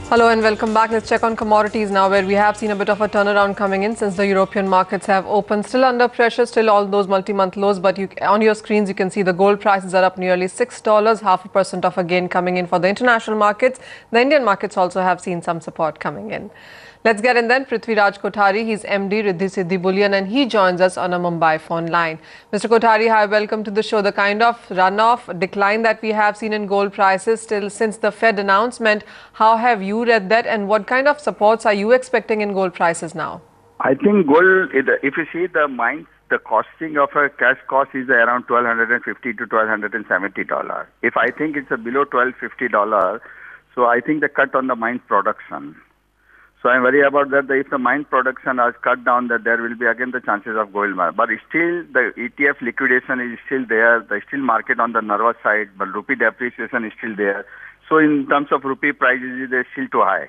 Hello and welcome back. Let's check on commodities now, where we have seen a bit of a turnaround coming in since the European markets have opened. Still under pressure, still all those multi-month lows, but on your screens you can see the gold prices are up nearly $6, 0.5% of a gain coming in for the international markets. The Indian markets also have seen some support coming in. Let's get in then. Prithviraj Kothari, he's MD Riddhi Siddhi Bullion, and he joins us on a Mumbai phone line. Mr. Kothari, hi, welcome to the show. The kind of runoff decline that we have seen in gold prices still since the Fed announcement, how have you read that, and what kind of supports are you expecting in gold prices now? I think gold, if you see the mines, the costing of a cash cost is around $1,250 to $1,270. If I think it's below $1,250, so I think the cut on the mine production. So I'm worried about that. If the mine production is cut down, that there will be again the chances of gold. But still, the ETF liquidation is still there. The still market on the nervous side, but rupee depreciation is still there. So in terms of rupee prices, they're still too high.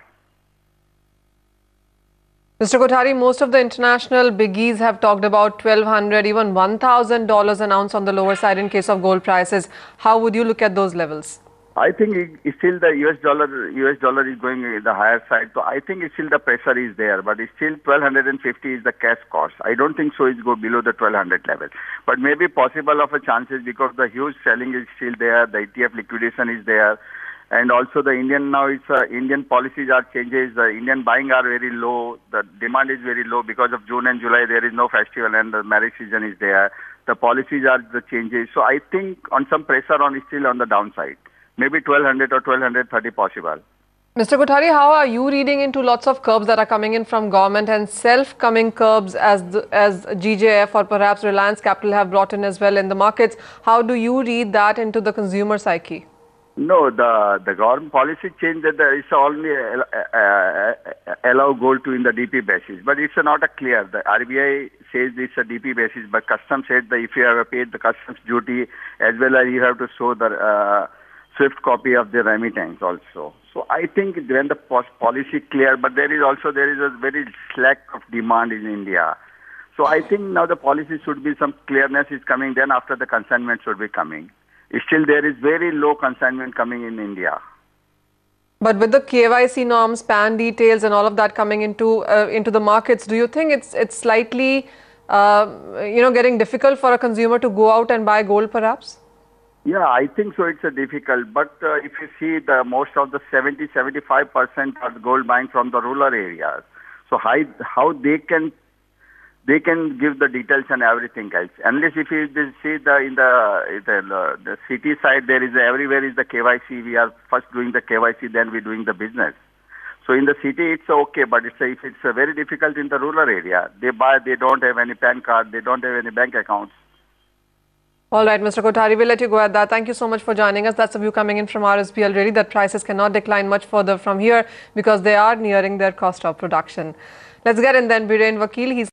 Mr. Kothari, most of the international biggies have talked about $1,200, even $1,000 an ounce on the lower side in case of gold prices. How would you look at those levels? I think still the US dollar is going the higher side. So I think still the pressure is there, but it's still 1,250 is the cash cost. I don't think so it's go below the 1,200 level. But maybe possible of a chances because the huge selling is still there, the ETF liquidation is there. And also the Indian now Indian policies are changes. The Indian buying are very low. The demand is very low because of June and July. There is no festival and the marriage season is there. The policies are the changes. So I think on some pressure on still on the downside. Maybe 1,200 or 1,230 possible. Mr. Kothari, how are you reading into lots of curbs that are coming in from government and self-coming curbs as GJF or perhaps Reliance Capital have brought in as well in the markets? How do you read that into the consumer psyche? No, the government policy change that it's only allow gold to in the DP basis, but it's not a clear. The RBI says it's a DP basis, but customs said that if you have paid the customs duty as well as you have to show the swift copy of the remittance also. So I think when the policy clear, but there is a very slack of demand in India. So I think now the policy should be some clearness is coming. Then after the consignment should be coming. Still there is very low consignment coming in India. But with the KYC norms, PAN details, and all of that coming into the markets, do you think it's slightly getting difficult for a consumer to go out and buy gold, perhaps? Yeah, I think so. It's difficult, but if you see the most of the 70-75% are gold buying from the rural areas. So how they can give the details and everything else. Unless if you see the city side, there is everywhere is the KYC. We are first doing the KYC, then we doing the business. So in the city it's okay, but if it's very difficult in the rural area, they don't have any PAN card, they don't have any bank accounts. All right, Mr. Kothari, we'll let you go at that. Thank you so much for joining us. That's a view coming in from RSBL, really, that prices cannot decline much further from here because they are nearing their cost of production. Let's get in then. Biren Vakil, he's